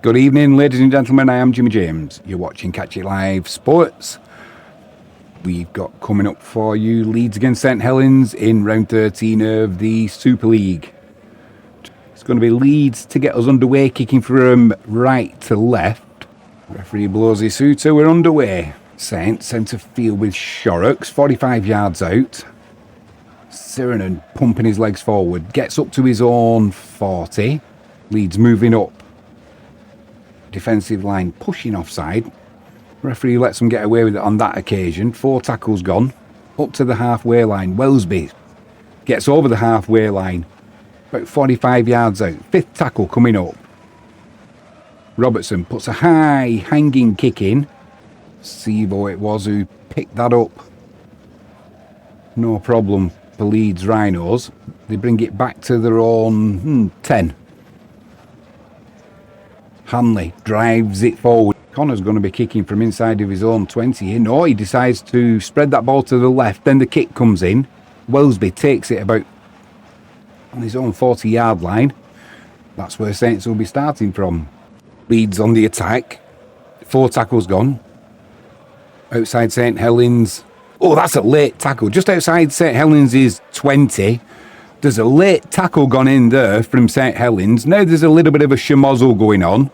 Good evening, ladies and gentlemen. I am Jimmy James. You're watching Catch It Live Sports. We've got coming up for you Leeds against Saint Helens in round 13 of the Super League. It's going to be Leeds to get us underway, kicking from right to left. Referee blows his suitor. We're underway. Saints centre field with Shorrocks, 45 yards out. Sirenen pumping his legs forward, gets up to his own 40. Leeds moving up. Defensive line pushing offside. Referee lets them get away with it on that occasion. 4 tackles gone. Up to the halfway line. Wormsley gets over the halfway line. About 45 yards out. 5th tackle coming up. Robertson puts a high hanging kick in. Sivo it was who picked that up. No problem for Leeds Rhinos. They bring it back to their own 10. Hanley drives it forward. Connor's going to be kicking from inside of his own 20. No, he decides to spread that ball to the left. Then the kick comes in. Wormsley takes it about on his own 40-yard line. That's where Saints will be starting from. Leeds on the attack. 4 tackles gone. Outside Saint Helens. Oh, that's a late tackle. Just outside Saint Helens is 20. There's a late tackle gone in there from Saint Helens. Now there's a little bit of a schmozzle going on.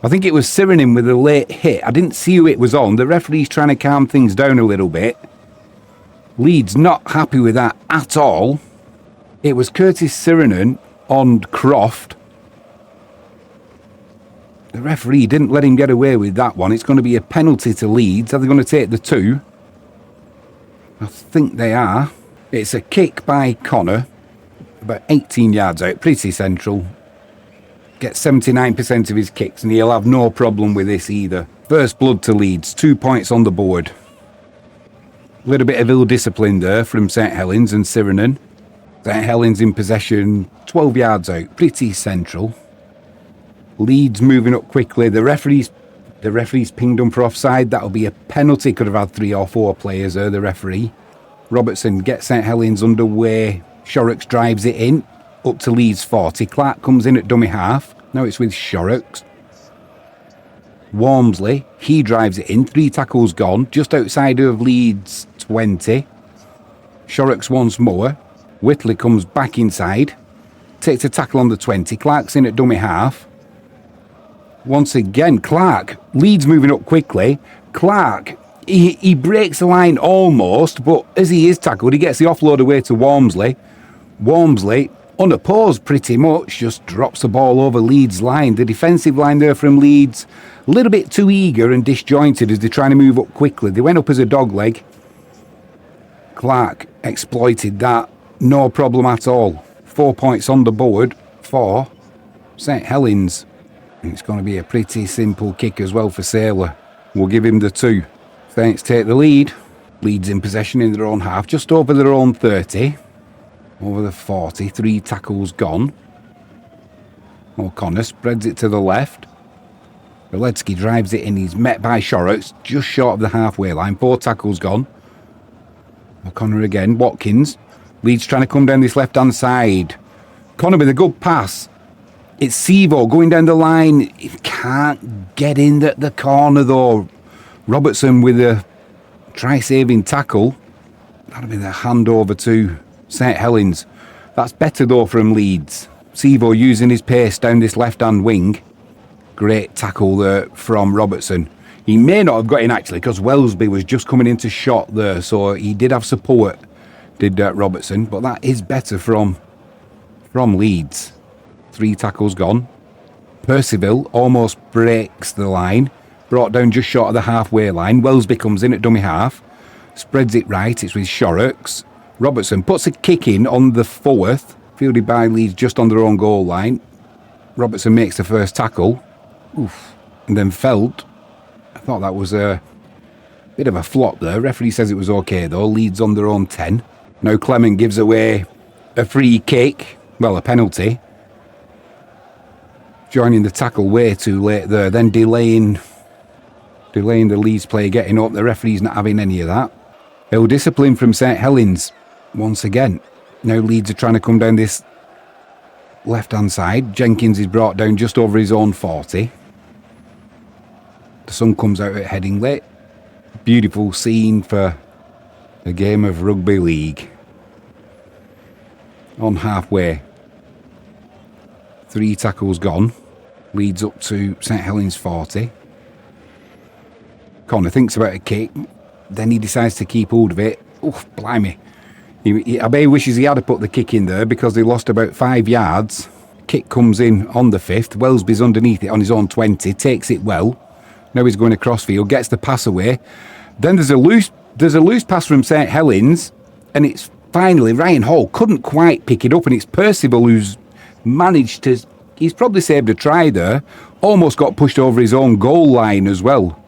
I think it was Sirenen with a late hit. I didn't see who it was on. The referee's trying to calm things down a little bit. Leeds not happy with that at all. It was Curtis Sirenen on Croft. The referee didn't let him get away with that one. It's going to be a penalty to Leeds. Are they going to take the 2? I think they are. It's a kick by Connor. About 18 yards out. Pretty central. Gets 79% of his kicks and he'll have no problem with this either. First blood to Leeds. 2 points on the board. A little bit of ill discipline there from Saint Helens and Sirenen. Saint Helens in possession. 12 yards out. Pretty central. Leeds moving up quickly. The referee's pinged them for offside. That'll be a penalty. Could have had 3 or 4 players there, the referee. Robertson gets Saint Helens underway. Shorrocks drives it in. Up to Leeds 40. Clark comes in at dummy half. Now it's with Shorrocks. Wormsley, he drives it in. 3 tackles gone. Just outside of Leeds 20. Shorrocks once more. Whitley comes back inside. Takes a tackle on the 20. Clark's in at dummy half. Once again, Clark. Leeds moving up quickly. Clark, he breaks the line almost, but as he is tackled, he gets the offload away to Wormsley. Wormsley, unopposed pretty much, just drops the ball over Leeds' line. The defensive line there from Leeds, a little bit too eager and disjointed as they're trying to move up quickly. They went up as a dog leg. Clark exploited that. No problem at all. 4 points on the board for Saint Helens. It's going to be a pretty simple kick as well for Sailor. We'll give him the 2. Saints take the lead. Leeds in possession in their own half, just over their own 30. Over the 40, 3 tackles gone. O'Connor spreads it to the left. Relied drives it in. He's met by Shorrocks, just short of the halfway line. 4 tackles gone. O'Connor again. Watkins. Leeds trying to come down this left-hand side. Connor with a good pass. It's Sivo going down the line. He can't get in the corner though. Robertson with a try-saving tackle. That'll be the handover to Saint Helens. That's better though from Leeds. Sivo using his pace down this left-hand wing. Great tackle there from Robertson. He may not have got in actually because Wormsley was just coming into shot there, so he did have support, did Robertson, but that is better from Leeds. 3 tackles gone. Percival almost breaks the line. Brought down just short of the halfway line. Wormsley comes in at dummy half. Spreads it right. It's with Shorrocks. Robertson puts a kick in on the 4th. Fielded by Leeds just on their own goal line. Robertson makes the first tackle. Oof. And then Felt. I thought that was a bit of a flop there. Referee says it was okay though. Leeds on their own 10. Now Clement gives away a free kick. Well, a penalty. Joining the tackle way too late there. Then delaying the Leeds player getting up. The referee's not having any of that. Ill discipline from Saint Helens once again. Now Leeds are trying to come down this left-hand side. Jenkins is brought down just over his own 40. The sun comes out at Headingley. Beautiful scene for a game of rugby league. On halfway. 3 tackles gone. Leads up to Saint Helens 40. Connor thinks about a kick. Then he decides to keep hold of it. Oh, blimey. I bet he wishes he had put the kick in there because they lost about 5 yards. Kick comes in on the 5th. Wellesby's underneath it on his own 20. Takes it well. Now he's going across field. Gets the pass away. Then there's a loose pass from Saint Helens. And it's finally Ryan Hall couldn't quite pick it up. And it's Percival who's managed to... He's probably saved a try there. Almost got pushed over his own goal line as well.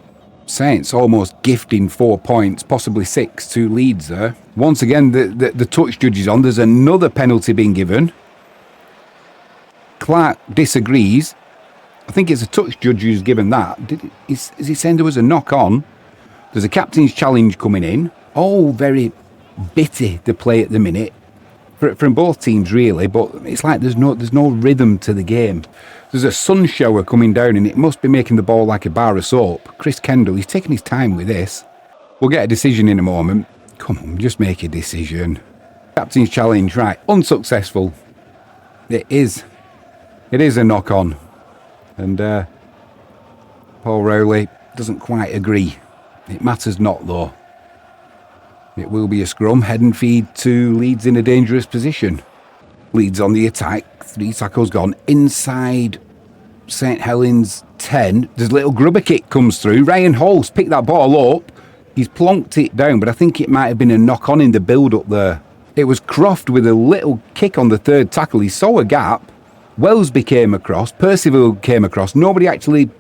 Saints almost gifting 4 points, possibly 6 to Leeds there. Once again, the touch judge is on. There's another penalty being given. Clark disagrees. I think it's a touch judge who's given that. Is he saying there was a knock on? There's a captain's challenge coming in. Oh, very bitty the play at the minute. From both teams really, but it's like there's no rhythm to the game. There's a sun shower coming down and it must be making the ball like a bar of soap. Chris Kendall, he's taking his time with this. We'll get a decision in a moment. Come on, just make a decision. Captain's challenge, right, unsuccessful. It is a knock on. And Paul Rowley doesn't quite agree. It matters not though. It will be a scrum. Head and feed to Leeds in a dangerous position. Leeds on the attack. 3 tackles gone. Inside St Helens 10. There's a little grubber kick comes through. Ryan Hall's picked that ball up. He's plonked it down, but I think it might have been a knock on in the build-up there. It was Croft with a little kick on the 3rd tackle. He saw a gap. Wellesby came across. Percival came across. Nobody actually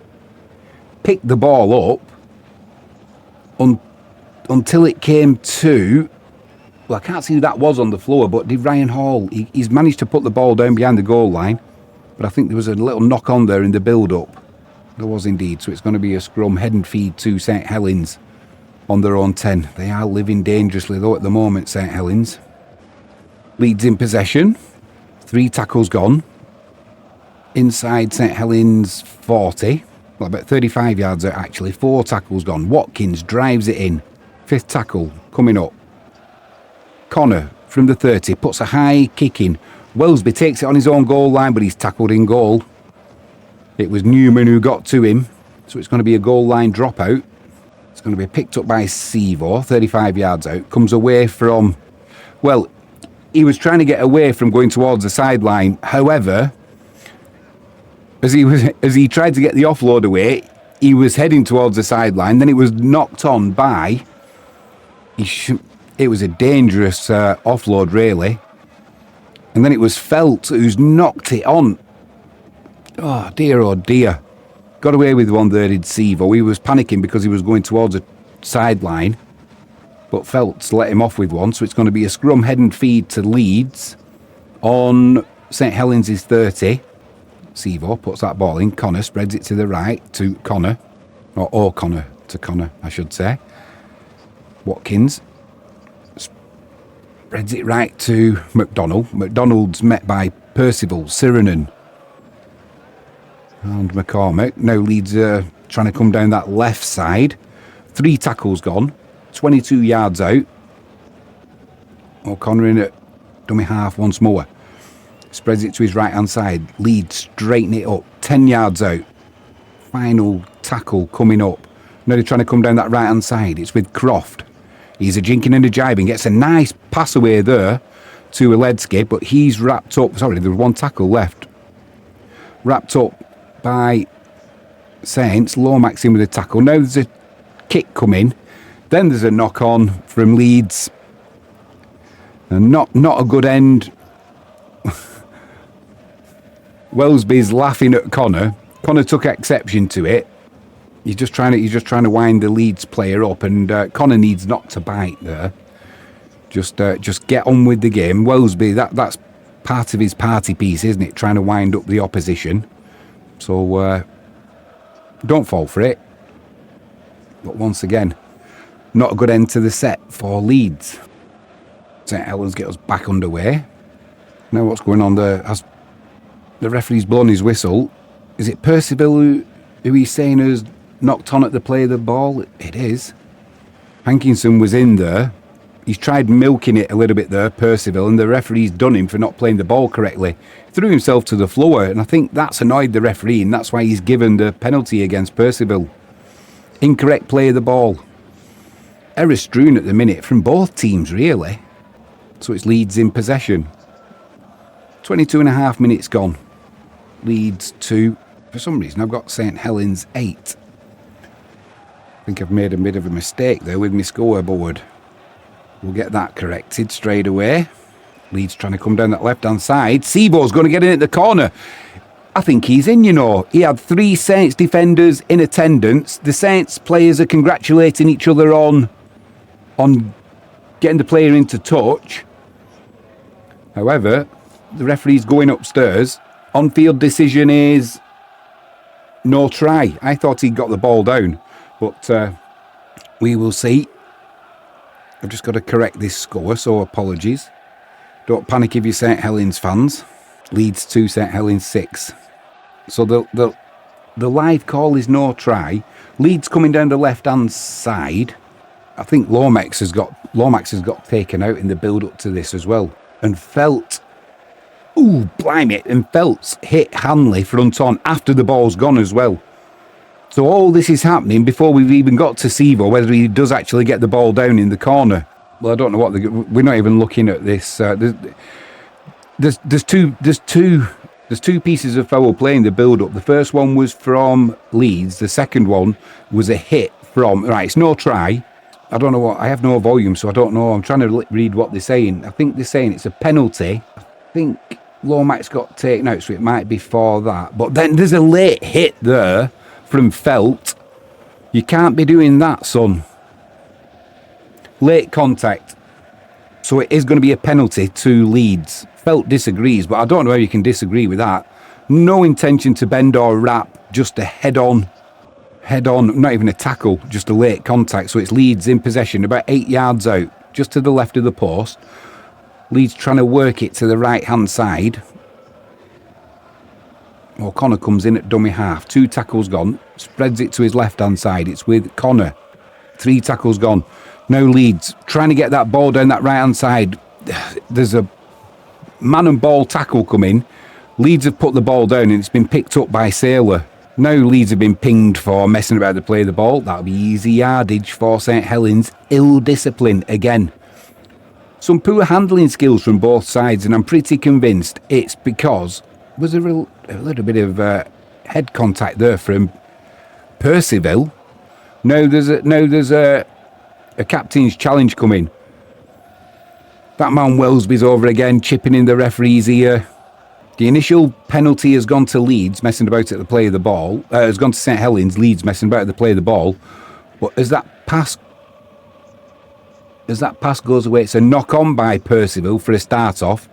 picked the ball up until it came to... Well, I can't see who that was on the floor, but did Ryan Hall... He's managed to put the ball down behind the goal line, but I think there was a little knock on there in the build-up. There was indeed, so it's going to be a scrum. Head and feed to St Helens on their own 10. They are living dangerously, though, at the moment, St Helens. Leeds in possession. 3 tackles gone. Inside St Helens 40. Well, about 35 yards out, actually. 4 tackles gone. Watkins drives it in. 5th tackle coming up. Connor from the 30 puts a high kick in. Wellesby takes it on his own goal line, but he's tackled in goal. It was Newman who got to him, so it's going to be a goal line dropout. It's going to be picked up by Sivo, 35 yards out. Comes away from... Well, he was trying to get away from going towards the sideline. However, as he tried to get the offload away, he was heading towards the sideline. Then it was knocked on by... It was a dangerous offload, really. And then it was Felt who's knocked it on. Oh, dear. Got away with one there, did Sivo. He was panicking because he was going towards a sideline. But Felt's let him off with one. So it's going to be a scrum head and feed to Leeds on St Helens' 30. Sivo puts that ball in. Connor spreads it to the right to Connor. Or O'Connor to Connor, I should say. Watkins spreads it right to McDonald. McDonald's met by Percival, Sirenen and McCormick. Now Leeds trying to come down that left side. 3 tackles gone. 22 yards out. O'Connor in at dummy half once more. Spreads it to his right hand side. Leeds straighten it up. 10 yards out. Final tackle coming up. Now they're trying to come down that right hand side. It's with Croft. He's a jinking and a jibing. Gets a nice pass away there to Relied, but he's wrapped up. Sorry, there was 1 tackle left. Wrapped up by Saints. Lomax in with a tackle. Now there's a kick coming. Then there's a knock on from Leeds. And not a good end. Wellesby's laughing at Connor. Connor took exception to it. He's just trying to wind the Leeds player up, and Connor needs not to bite there. Just get on with the game. Wellesby, that's part of his party piece, isn't it? Trying to wind up the opposition. So don't fall for it. But once again, not a good end to the set for Leeds. St Helens get us back underway. Now what's going on there? Has the referee's blown his whistle? Is it Percival who he's saying has knocked on at the play of the ball? It is. Hankinson was in there. He's tried milking it a little bit there, Percival, and the referee's done him for not playing the ball correctly. Threw himself to the floor, and I think that's annoyed the referee, and that's why he's given the penalty against Percival. Incorrect play of the ball. Error strewn at the minute from both teams, really. So it's Leeds in possession. 22 and a half minutes gone. Leeds 2. For some reason, I've got Saint Helens 8. I think I've made a bit of a mistake there with my scoreboard. We'll get that corrected straight away. Leeds trying to come down that left-hand side. Sivo's going to get in at the corner. I think he's in, you know. He had 3 Saints defenders in attendance. The Saints players are congratulating each other on getting the player into touch. However, the referee's going upstairs. On-field decision is no try. I thought he'd got the ball down, but we will see. I've just got to correct this score, so apologies. Don't panic if you're St Helens fans. Leeds 2, St Helens 6. So the live call is no try. Leeds coming down the left-hand side. I think Lomax has got taken out in the build-up to this as well. And Felt, ooh, blimey, and Felt's hit Hanley front on after the ball's gone as well. So all this is happening before we've even got to Sivo, whether he does actually get the ball down in the corner. Well, I don't know what we're not even looking at this. There's two pieces of foul play in the build-up. The first one was from Leeds. The second one was a hit from... Right, it's no try. I don't know what... I have no volume, so I don't know. I'm trying to read what they're saying. I think they're saying it's a penalty. I think Lomax got taken out, so it might be for that. But then there's a late hit there from Felt. You can't be doing that, son. Late contact. So it is going to be a penalty to Leeds. Felt disagrees, but I don't know how you can disagree with that. No intention to bend or wrap, just a head-on, not even a tackle, just a late contact. So it's Leeds in possession, about 8 yards out, just to the left of the post. Leeds trying to work it to the right-hand side. O'Connor comes in at dummy half. 2 tackles gone. Spreads it to his left-hand side. It's with Connor. 3 tackles gone. Now Leeds trying to get that ball down that right-hand side. There's a man and ball tackle coming. Leeds have put the ball down and it's been picked up by Sailor. Now Leeds have been pinged for messing about the play of the ball. That'll be easy yardage for St Helens. Ill discipline again. Some poor handling skills from both sides, and I'm pretty convinced it's because was a little bit of head contact there from Percival. Now there's a captain's challenge coming. That man Wellesby's over again, chipping in the referee's ear. The initial penalty has gone to Leeds, messing about at the play of the ball. Has gone to St Helens, Leeds messing about at the play of the ball. But as that pass goes away, it's a knock-on by Percival for a start-off.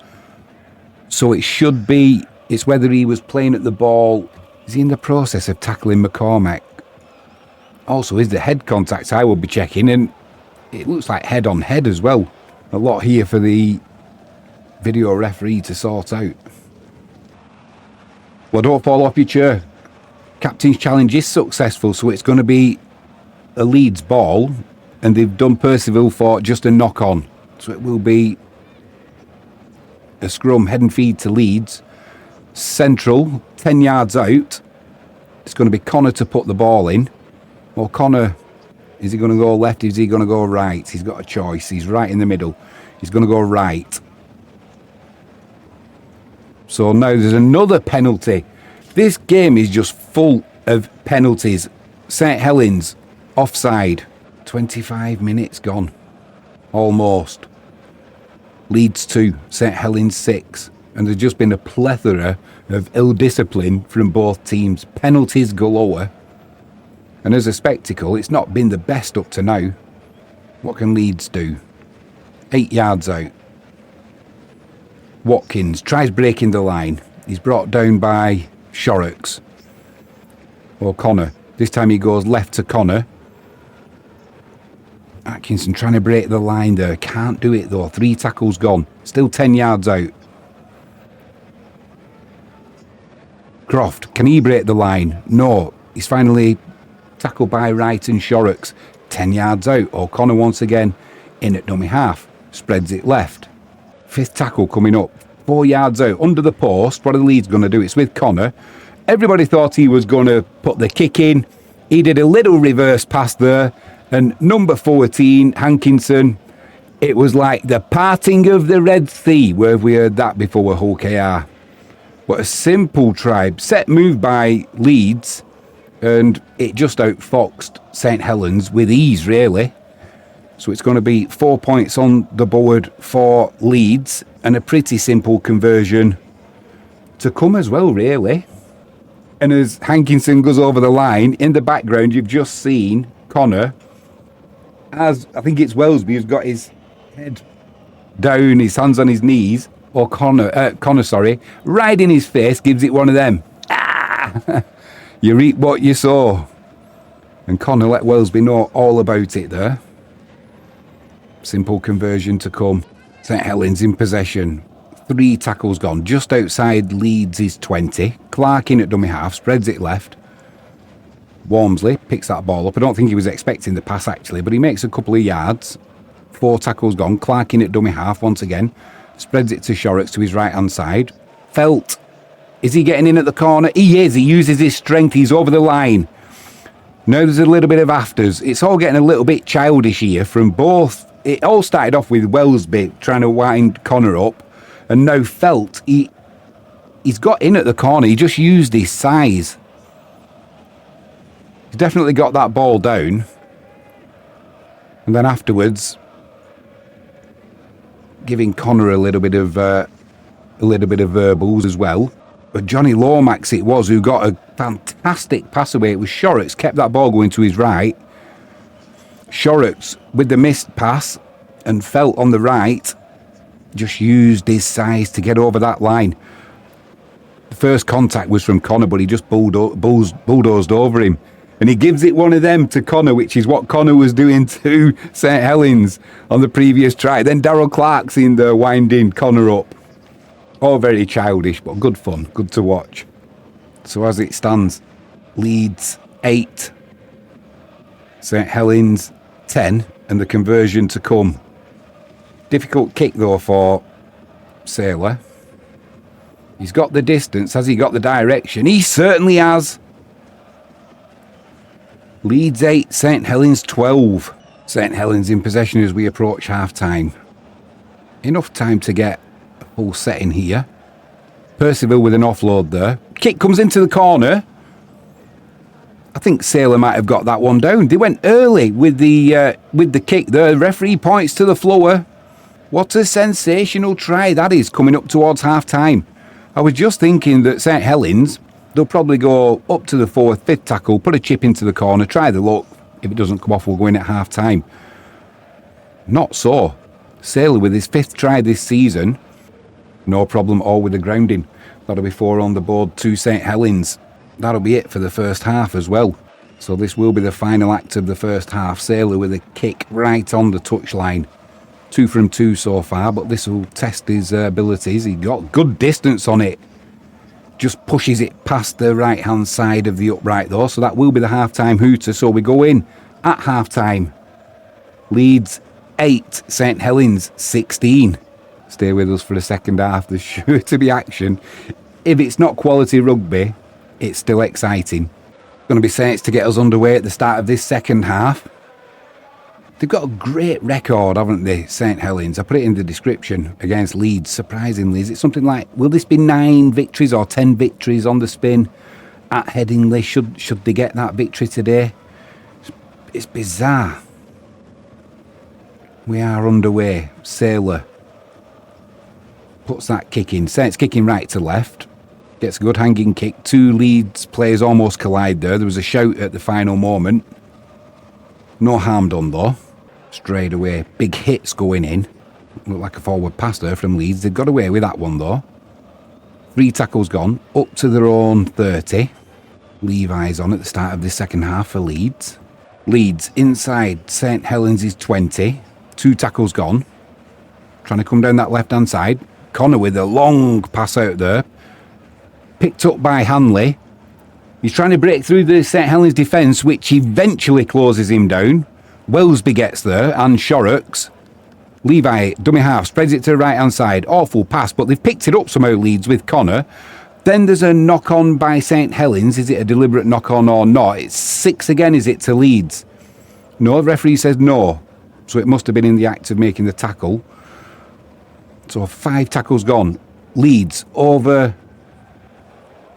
So it should be... It's whether he was playing at the ball. Is he in the process of tackling McCormack? Also, is the head contact I will be checking, and it looks like head-on-head as well. A lot here for the video referee to sort out. Well, don't fall off your chair. Captain's challenge is successful, so it's going to be a Leeds ball, and they've done Percival for just a knock-on. So it will be a scrum, head and feed to Leeds. Central, 10 yards out. It's going to be Connor to put the ball in. Well, Connor, is he going to go left? Is he going to go right? He's got a choice. He's right in the middle. He's going to go right. So now there's another penalty. This game is just full of penalties. St Helens, offside. 25 minutes gone. Almost. Leeds 2, St Helens 6. And there's just been a plethora of ill discipline from both teams. Penalties galore. And as a spectacle, it's not been the best up to now. What can Leeds do? 8 yards out. Watkins tries breaking the line. He's brought down by Shorrocks. O'Connor. This time he goes left to Connor. Hankinson trying to break the line there. Can't do it though. 3 tackles gone. Still 10 yards out. Croft, can he break the line? No. He's finally Tackled by Wright and Shorrocks. 10 yards out. O'Connor once again in at dummy half. Spreads it left. Fifth tackle coming up. 4 yards out. Under the post. What are the Leeds going to do? It's with Connor. Everybody thought he was going to put the kick in. He did a little reverse pass there. And number 14, Hankinson, it was like the parting of the Red Sea. Where have we heard that before with Hull KR? What a simple try. Set move by Leeds. And it just outfoxed Saint Helens with ease, really. So it's going to be 4 points on the board for Leeds. And a pretty simple conversion to come as well, really. And as Hankinson goes over the line, in the background, you've just seen Connor, as I think it's Wormsley who's got his head down, his hands on his knees, or Connor, right in his face, gives it one of them. Ah! You reap what you sow. And Connor let Wormsley know all about it there. Simple conversion to come. St Helens in possession. 3 tackles gone. Just outside Leeds' 20. Clark in at dummy half. Spreads it left. Wormsley picks that ball up. I don't think he was expecting the pass, actually, but he makes a couple of yards. 4 tackles gone. Clark in at dummy half once again. Spreads it to Shorrocks to his right-hand side. Felt. Is he getting in at the corner? He is. He uses his strength. He's over the line. Now there's a little bit of afters. It's all getting a little bit childish here from both. It all started off with Wormsley trying to wind Connor up. And now Felt, he's got in at the corner. He just used his size. He's definitely got that ball down. And then afterwards, giving Connor a little bit of verbals as well. But Johnny Lomax it was who got a fantastic pass away. It was Shorrocks, kept that ball going to his right. Shorrocks with the missed pass and Felt on the right. Just used his size to get over that line. The first contact was from Connor, but he just bulldozed over him. And he gives it one of them to Connor, which is what Connor was doing to Saint Helens on the previous try. Then Darryl Clark's in there winding Connor up. All very childish, but good fun. Good to watch. So as it stands, Leeds 8. Saint Helens 10. And the conversion to come. Difficult kick though for Sailor. He's got the distance. Has he got the direction? He certainly has. Leeds 8, St Helens 12. St Helens in possession as we approach half-time. Enough time to get a full set in here. Percival with an offload there. Kick comes into the corner. I think Sailor might have got that one down. They went early with the kick there. The referee points to the floor. What a sensational try that is coming up towards half-time. I was just thinking that St Helens, they'll probably go up to the 4th, 5th tackle, put a chip into the corner, try the luck. If it doesn't come off, we'll go in at half-time. Not so. Sailor with his 5th try this season. No problem at all with the grounding. That'll be 4 on the board to St Helens. That'll be it for the first half as well. So this will be the final act of the first half. Sailor with a kick right on the touchline. 2 from 2 so far, but this will test his abilities. He got good distance on it. Just pushes it past the right-hand side of the upright though, so that will be the half-time hooter. So we go in at half-time. Leeds 8, St Helens 16. Stay with us for the second half. There's sure to be action. If it's not quality rugby, it's still exciting. Going to be Saints to get us underway at the start of this second half. They've got a great record, haven't they, St Helens? I put it in the description against Leeds. Surprisingly, is it something like, will this be 9 victories or 10 victories on the spin at Headingley? Should they get that victory today? It's bizarre. We are underway. Sailor puts that kick in. Saints kicking right to left. Gets a good hanging kick. 2 Leeds players almost collide there. There was a shout at the final moment. No harm done though. Straight away. Big hits going in. Looked like a forward pass there from Leeds. They've got away with that one though. 3 tackles gone. Up to their own 30. Levi's on at the start of the second half for Leeds. Leeds inside St Helens' 20. 2 tackles gone. Trying to come down that left-hand side. Connor with a long pass out there. Picked up by Hanley. He's trying to break through the St Helens defence, which eventually closes him down. Wellesby gets there, and Shorrocks. Levi, dummy half, spreads it to the right-hand side. Awful pass, but they've picked it up somehow, Leeds, with Connor. Then there's a knock-on by St Helens. Is it a deliberate knock-on or not? It's 6 again, is it, to Leeds? No, the referee says no. So it must have been in the act of making the tackle. So 5 tackles gone. Leeds over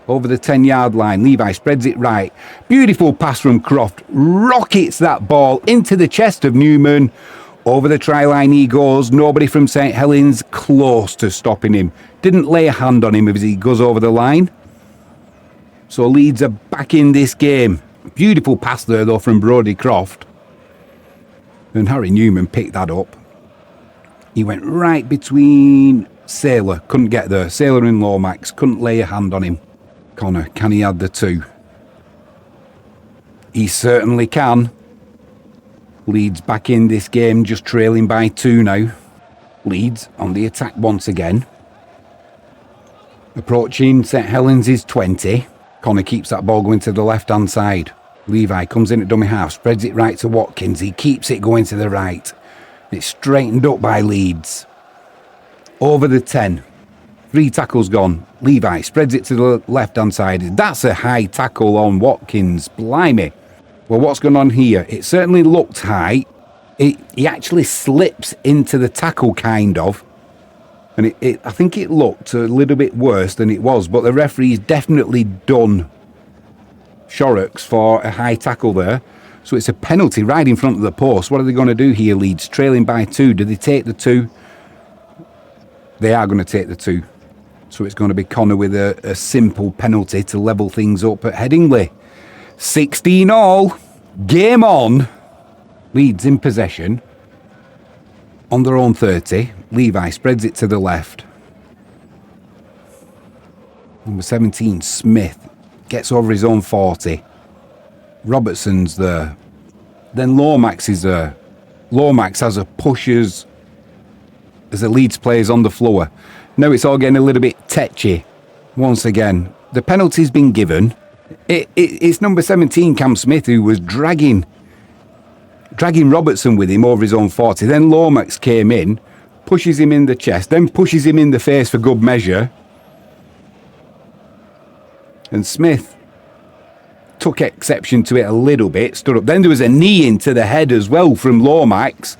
the 10-yard line. Levi spreads it right. Beautiful pass from Croft. Rockets that ball into the chest of Newman. Over the try line he goes. Nobody from St Helens close to stopping him. Didn't lay a hand on him as he goes over the line. So Leeds are back in this game. Beautiful pass there though from Brody Croft. And Harry Newman picked that up. He went right between Sailor. Couldn't get there. Sailor and Lomax. Couldn't lay a hand on him. Connor, can he add the 2? He certainly can. Leeds back in this game, just trailing by 2 now. Leeds on the attack once again. Approaching St Helens' 20. Connor keeps that ball going to the left-hand side. Levi comes in at dummy half, spreads it right to Watkins. He keeps it going to the right. It's straightened up by Leeds. Over the 10. 3 tackles gone. Levi spreads it to the left-hand side. That's a high tackle on Watkins. Blimey. Well, what's going on here? It certainly looked high. He actually slips into the tackle, kind of. And I think it looked a little bit worse than it was. But the referee's definitely done Shorrocks for a high tackle there. So it's a penalty right in front of the post. What are they going to do here, Leeds? Trailing by 2. Do they take the 2? They are going to take the 2. So it's going to be Connor with a simple penalty to level things up at Headingley. 16 all. Game on. Leeds in possession. On their own 30. Levi spreads it to the left. Number 17, Smith, gets over his own 40. Robertson's there. Then Lomax is there. Lomax has a pushes as the Leeds players on the floor. Now it's all getting a little bit tetchy. Once again, the penalty's been given. It's number 17, Cam Smith, who was dragging Robertson with him over his own 40. Then Lomax came in, pushes him in the chest, then pushes him in the face for good measure. And Smith took exception to it a little bit, stood up. Then there was a knee into the head as well from Lomax.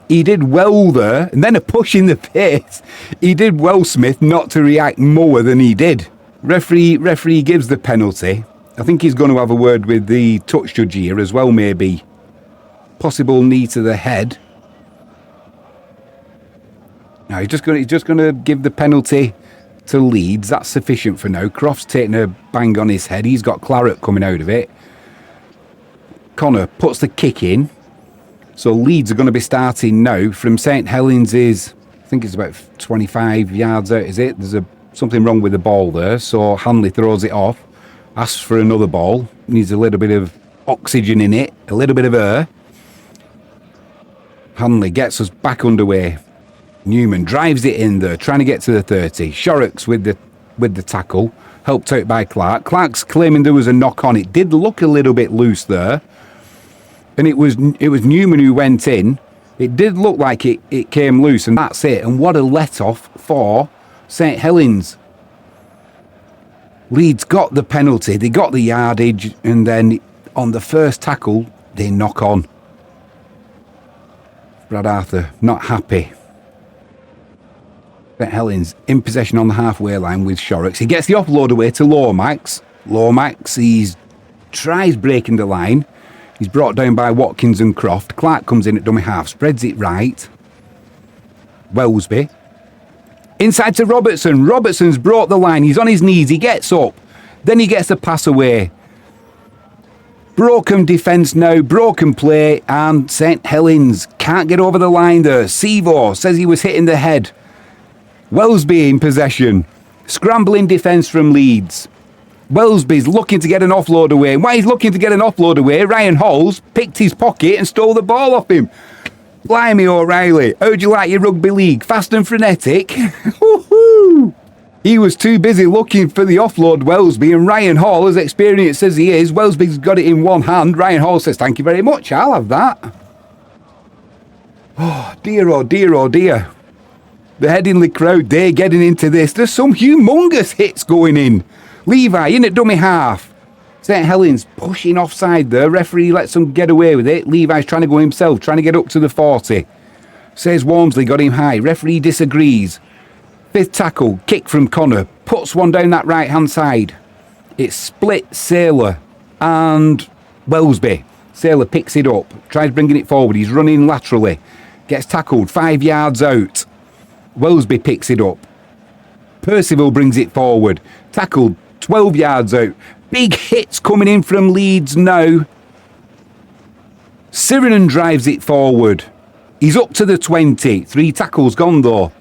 He did well there, and then a push in the face. He did well, Smith, not to react more than he did. Referee gives the penalty. I think he's going to have a word with the touch judge here as well, maybe. Possible knee to the head. Now he's just going to give the penalty to Leeds. That's sufficient for now. Croft's taking a bang on his head. He's got claret coming out of it. Connor puts the kick in. So Leeds are going to be starting now from St Helens. I think it's about 25 yards out, is it? There's something wrong with the ball there. So Hanley throws it off. Asks for another ball. Needs a little bit of oxygen in it. A little bit of air. Hanley gets us back underway. Newman drives it in there, trying to get to the 30. Shorrocks with the tackle, helped out by Clark. Clark's claiming there was a knock on. It did look a little bit loose there, and it was Newman who went in. It did look like it came loose, and that's it. And what a let-off for St Helens. Leeds got the penalty, they got the yardage, and then on the first tackle, they knock on. Brad Arthur not happy. St Helens in possession on the halfway line with Shorrocks. He gets the offload away to Lomax. Lomax, he tries breaking the line. He's brought down by Watkins and Croft. Clark comes in at dummy half, spreads it right. Wellesby. Inside to Robertson. Robertson's brought the line. He's on his knees. He gets up. Then he gets the pass away. Broken defence now. Broken play. And St Helens can't get over the line there. Sivo says he was hitting the head. Wellesby in possession. Scrambling defence from Leeds. Wellesby's looking to get an offload away. While he's looking to get an offload away, Ryan Halls picked his pocket and stole the ball off him. Blimey O'Reilly, how'd you like your rugby league? Fast and frenetic? Woohoo! He was too busy looking for the offload, Welsby, and Ryan Hall, as experienced as he is, Welsby's got it in one hand. Ryan Hall says, thank you very much, I'll have that. Oh dear, oh dear, oh dear. The Headingley crowd, they're getting into this. There's some humongous hits going in. Levi in at dummy half. Saint Helens pushing offside there. Referee lets them get away with it. Levi's trying to go himself, trying to get up to the 40. Says Wormsley got him high. Referee disagrees. Fifth tackle, kick from Connor. Puts one down that right-hand side. It's split Sailor and Welsby. Sailor picks it up, tries bringing it forward. He's running laterally. Gets tackled 5 yards out. Welsby picks it up. Percival brings it forward. Tackled 12 yards out. Big hits coming in from Leeds now. Sirinan drives it forward. He's up to the 20. 3 tackles gone though.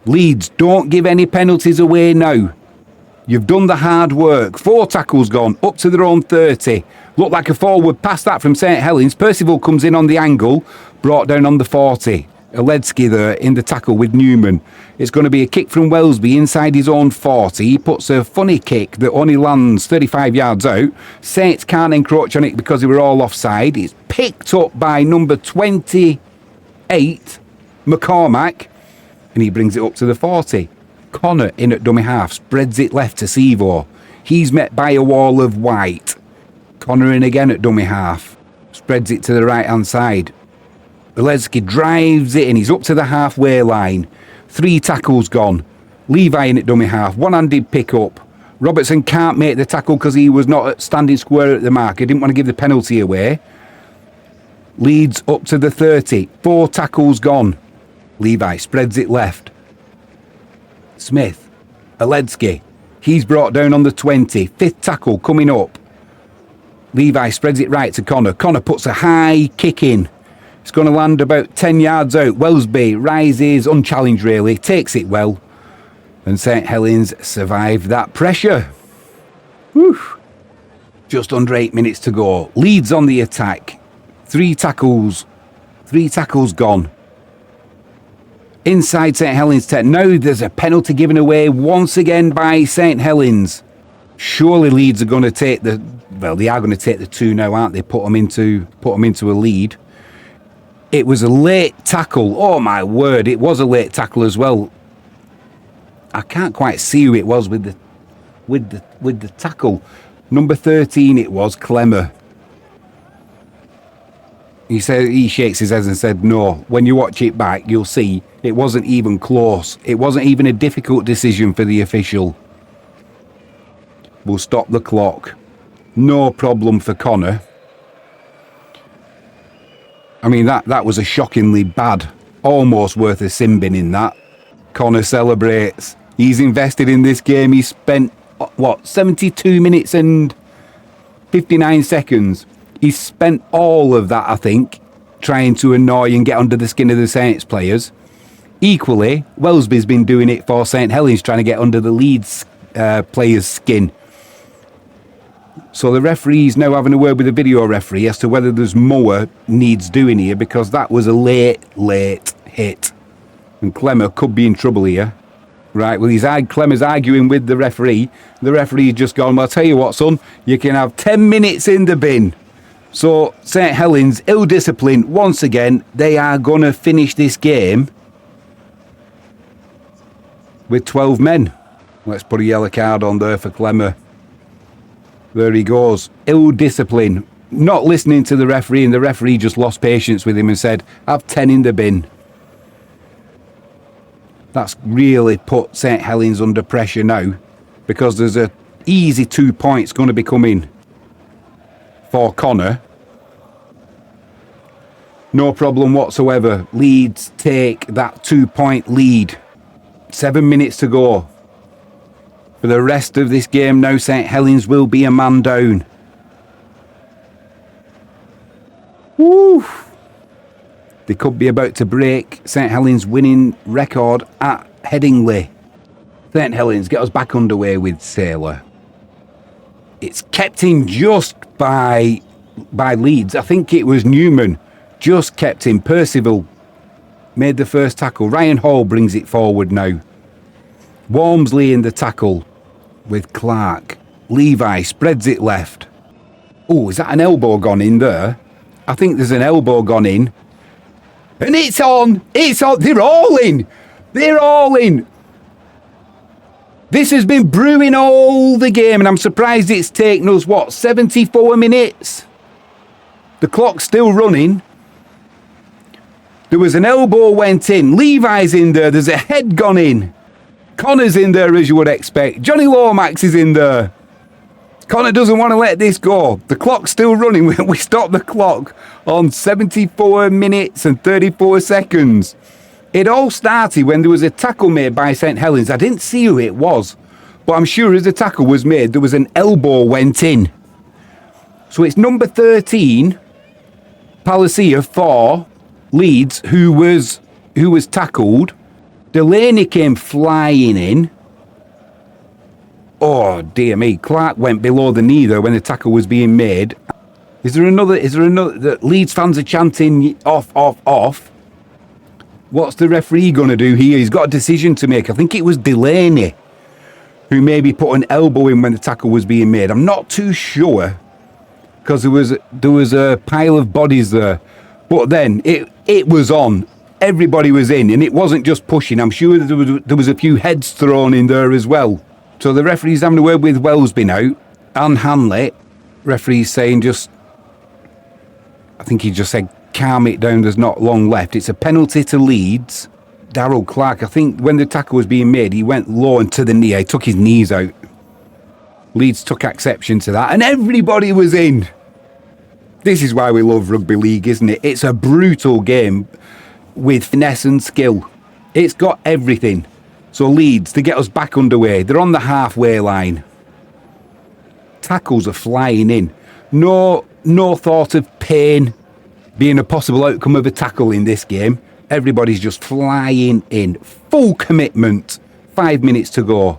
Leeds, don't give any penalties away now. You've done the hard work. 4 tackles gone, up to their own 30. Looked like a forward pass that from Saint Helens. Percival comes in on the angle, brought down on the 40. Oledsky there in the tackle with Newman. It's going to be a kick from Welsby inside his own 40. He puts a funny kick that only lands 35 yards out. Saints can't encroach on it because they were all offside. It's picked up by number 28, McCormack, and he brings it up to the 40. Connor in at dummy half, spreads it left to Sivo. He's met by a wall of white. Connor in again at dummy half, spreads it to the right hand side. Oledsky drives it in, he's up to the halfway line. 3 tackles gone. Levi in at dummy half, one-handed pick up. Robertson can't make the tackle because he was not standing square at the mark. He didn't want to give the penalty away. Leeds up to the 30, 4 tackles gone. Levi spreads it left. Smith, Oledsky, he's brought down on the 20, 5th tackle coming up. Levi spreads it right to Connor. Connor puts a high kick in. It's going to land about 10 yards out. Welsby rises, unchallenged really, takes it well. And Saint Helens survived that pressure. Whew. Just under 8 minutes to go. Leeds on the attack. 3 tackles. 3 tackles gone. Inside St Helens 10. Now there's a penalty given away once again by St Helens. Surely Leeds are going to take the... Well, they are going to take the 2 now, aren't they? Put them into a lead. It was a late tackle. Oh my word, it was a late tackle as well. I can't quite see who it was with the tackle. Number 13 it was, Clemmer. He shakes his head and said, no, when you watch it back, you'll see it wasn't even close. It wasn't even a difficult decision for the official. We'll stop the clock. No problem for Connor. I mean, that was a shockingly bad, almost worth a sin bin in that. Connor celebrates. He's invested in this game. He spent, 72 minutes and 59 seconds. He's spent all of that, I think, trying to annoy and get under the skin of the Saints players. Equally, Welsby's been doing it for St Helens, trying to get under the Leeds players' skin. So the referee's now having a word with the video referee as to whether there's more needs doing here, because that was a late hit. And Clemmer could be in trouble here. Right, well, Clemmer's arguing with the referee. The referee's just gone, well, I'll tell you what, son, you can have 10 minutes in the bin. So St Helens, ill-disciplined, once again, they are going to finish this game with 12 men. Let's put a yellow card on there for Clemmer. There he goes. Ill-discipline. Not listening to the referee, and the referee just lost patience with him and said, have 10 in the bin. That's really put St Helens under pressure now, because there's a easy 2 points going to be coming for Connor. No problem whatsoever. Leeds take that 2-point lead. 7 minutes to go. For the rest of this game now, St Helens will be a man down. Woo! They could be about to break St Helens' winning record at Headingley. St Helens get us back underway with Sailor. It's kept him just by Leeds. I think it was Newman. Just kept him. Percival made the first tackle. Ryan Hall brings it forward now. Wormsley in the tackle with Clark. Levi spreads it left. Oh, is that an elbow gone in there? I think there's an elbow gone in. And it's on! It's on! They're all in! They're all in! This has been brewing all the game, and I'm surprised it's taken us, 74 minutes? The clock's still running. There was an elbow went in. Levi's in there. There's a head gone in. Connor's in there, as you would expect. Johnny Lomax is in there. Connor doesn't want to let this go. The clock's still running. We stopped the clock on 74 minutes and 34 seconds. It all started when there was a tackle made by Saint Helens. I didn't see who it was, but I'm sure as the tackle was made, there was an elbow went in. So it's number 13, Palacia for Leeds, who was tackled. Delaney came flying in. Oh, dear me. Clark went below the knee there when the tackle was being made. Is there another? The Leeds fans are chanting off, off, off. What's the referee going to do here? He's got a decision to make. I think it was Delaney who maybe put an elbow in when the tackle was being made. I'm not too sure because there was a pile of bodies there. But then it was on. Everybody was in, and it wasn't just pushing. I'm sure there was a few heads thrown in there as well. So the referee's having a word with Wellsby now. And Hanley, referee's saying I think he just said, calm it down, there's not long left. It's a penalty to Leeds. Darryl Clark, I think when the tackle was being made, he went low and to the knee. He took his knees out. Leeds took exception to that, and everybody was in. This is why we love rugby league, isn't it? It's a brutal game with finesse and skill. It's got everything. So Leeds, to get us back underway, they're on the halfway line. Tackles are flying in. No thought of pain being a possible outcome of a tackle in this game. Everybody's just flying in. Full commitment. 5 minutes to go.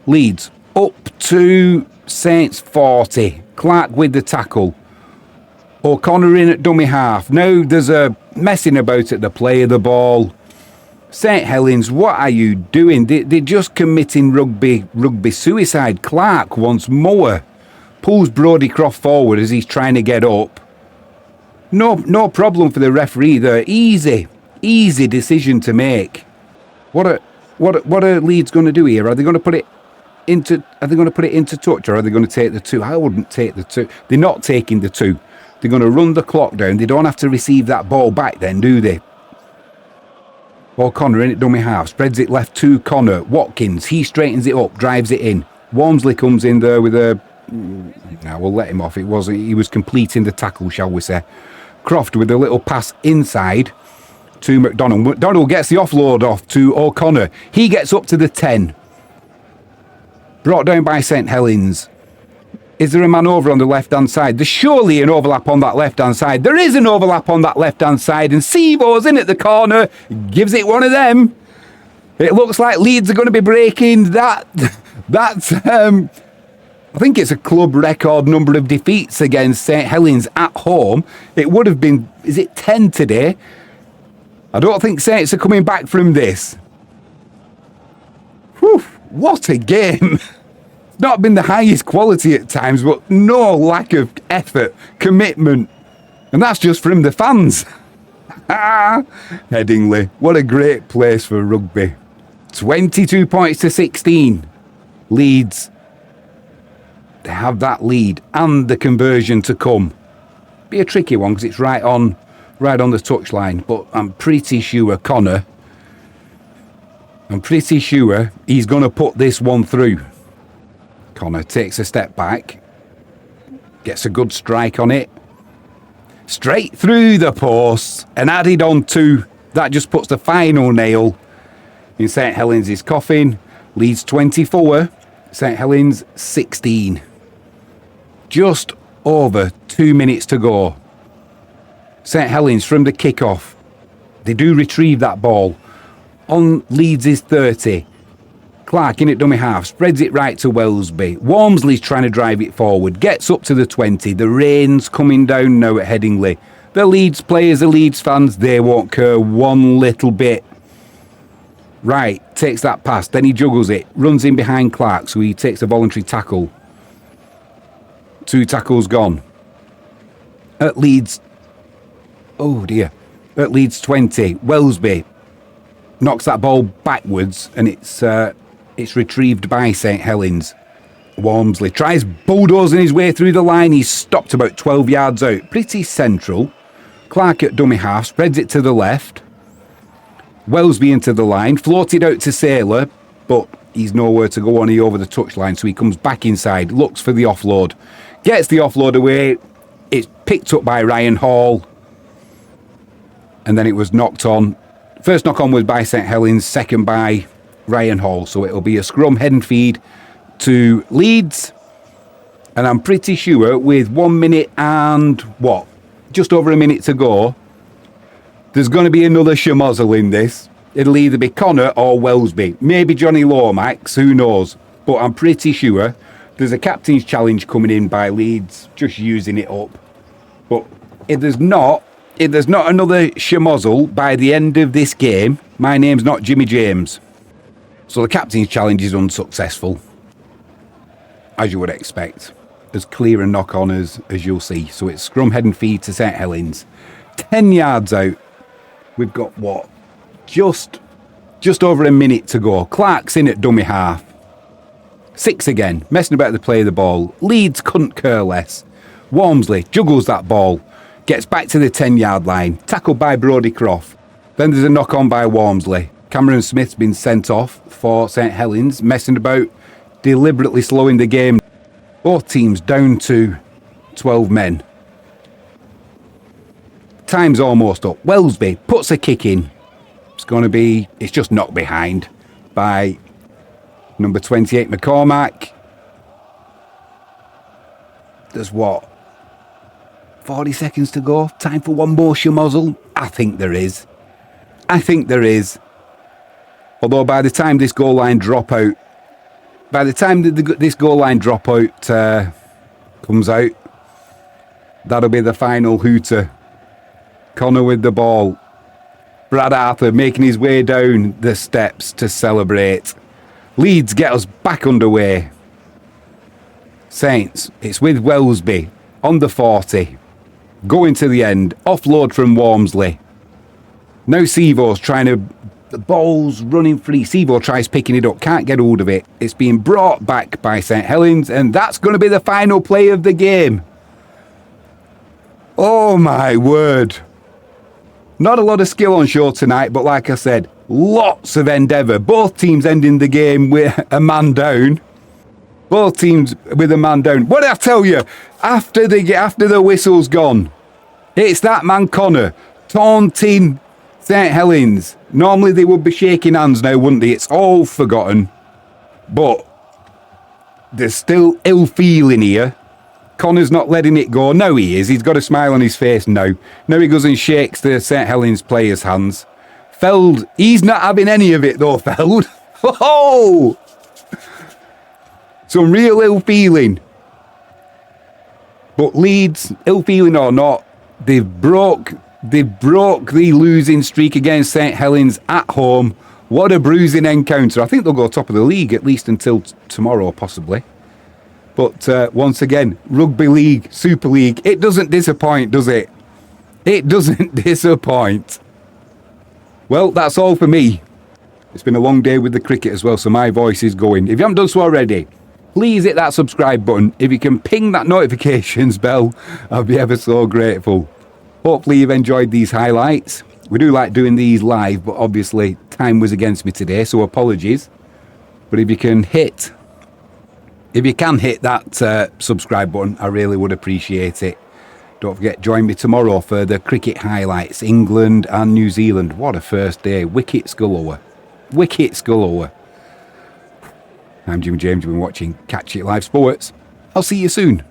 Leeds up to Saints 40. Clark with the tackle. O'Connor in at dummy half. Now there's a messing about at the play of the ball. Saint Helens, what are you doing? They're just committing rugby suicide. Clark once more pulls Brody Croft forward as he's trying to get up. No problem for the referee there. Easy decision to make. What are Leeds going to do here? Are they going to put it into touch, or are they going to take the two? I wouldn't take the two. They're not taking the two. They're going to run the clock down. They don't have to receive that ball back then, do they? O'Connor in at dummy half. Spreads it left to Connor. Watkins, he straightens it up, drives it in. Wormsley comes in there with a... Now we'll let him off. He was completing the tackle, shall we say. Croft with a little pass inside to McDonald. McDonald gets the offload off to O'Connor. He gets up to the 10. Brought down by St Helens. Is there a man over on the left-hand side? There's surely an overlap on that left-hand side. There is an overlap on that left-hand side, and Sivo's in at the corner. Gives it one of them. It looks like Leeds are going to be breaking that. That's, I think it's a club record number of defeats against St Helens at home. It would have been, is it 10 today? I don't think Saints are coming back from this. Whew, what a game. Not been the highest quality at times, but no lack of effort, commitment. And that's just from the fans. Headingley, what a great place for rugby. 22 points to 16. Leeds, they have that lead and the conversion to come. Be a tricky one because it's right on the touchline, but I'm pretty sure he's going to put this one through. Connor takes a step back, gets a good strike on it, straight through the post, and added on to that just puts the final nail in St Helens' coffin. Leeds 24, St Helens 16. Just over 2 minutes to go. St Helens from the kickoff. They do retrieve that ball on Leeds' 30. Clark in at dummy half, spreads it right to Wellsby. Wormsley's trying to drive it forward, gets up to the 20. The rain's coming down now at Headingley. The Leeds players, the Leeds fans, they won't care one little bit. Right, takes that pass, then he juggles it, runs in behind Clark, so he takes a voluntary tackle. 2 tackles gone. At Leeds, oh dear, at Leeds 20, Wellesby knocks that ball backwards, and it's retrieved by Saint Helens. Wormsley tries bulldozing his way through the line. He's stopped about 12 yards out. Pretty central. Clark at dummy half, spreads it to the left. Wellesby into the line, floated out to Sailor, but he's nowhere to go on here over the touchline, so he comes back inside, looks for the offload. Gets the offload away. It's picked up by Ryan Hall. And then it was knocked on. First knock on was by St Helens, second by Ryan Hall. So it'll be a scrum head and feed to Leeds. And I'm pretty sure with 1 minute and just over a minute to go, there's going to be another schmozzle in this. It'll either be Connor or Wellesby. Maybe Johnny Lomax, who knows. But I'm pretty sure there's a captain's challenge coming in by Leeds, just using it up. But if there's not another schmozzle by the end of this game, my name's not Jimmy James. So the captain's challenge is unsuccessful, as you would expect. As clear a knock-on as you'll see. So it's scrum head and feed to St Helens. 10 yards out. We've got, just over a minute to go. Clark's in at dummy half. 6 again, messing about the play of the ball. Leeds couldn't care less. Wormsley juggles that ball. Gets back to the 10-yard line. Tackled by Brody Croft. Then there's a knock-on by Wormsley. Cameron Smith's been sent off for St Helens, messing about, deliberately slowing the game. Both teams down to 12 men. Time's almost up. Wellesby puts a kick in. It's just knocked behind by number 28, McCormack. There's 40 seconds to go. Time for one more schmozzle. I think there is. Although by the time this goal line dropout comes out, that'll be the final hooter. Connor with the ball. Brad Arthur making his way down the steps to celebrate. Leeds get us back underway. Saints, it's with Wellesby on the 40. Going to the end. Offload from Wormsley. Now Sivo's the ball's running free. Sivo tries picking it up, can't get hold of it. It's being brought back by St Helens, and that's going to be the final play of the game. Oh my word. Not a lot of skill on show tonight, but like I said, lots of endeavour. Both teams ending the game with a man down. Both teams with a man down. What did I tell you? After the whistle's gone, it's that man Connor taunting St Helens. Normally they would be shaking hands now, wouldn't they? It's all forgotten. But there's still ill feeling here. Connor's not letting it go. No, he is. He's got a smile on his face now. Now he goes and shakes the St Helens players' hands. Feld, he's not having any of it though, Feld. Oh! Some real ill feeling. But Leeds, ill feeling or not, they've broke the losing streak against St Helens at home. What a bruising encounter. I think they'll go top of the league at least until tomorrow, possibly. But once again, Rugby League, Super League, it doesn't disappoint, does it? It doesn't disappoint. Well, that's all for me. It's been a long day with the cricket as well, so my voice is going. If you haven't done so already, please hit that subscribe button. If you can ping that notifications bell, I'll be ever so grateful. Hopefully you've enjoyed these highlights. We do like doing these live, but obviously time was against me today, so apologies. But if you can hit that subscribe button, I really would appreciate it. Don't forget, join me tomorrow for the cricket highlights. England and New Zealand. What a first day. Wickets galore. Wickets galore. I'm Jimmy James. You've been watching Catch It Live Sports. I'll see you soon.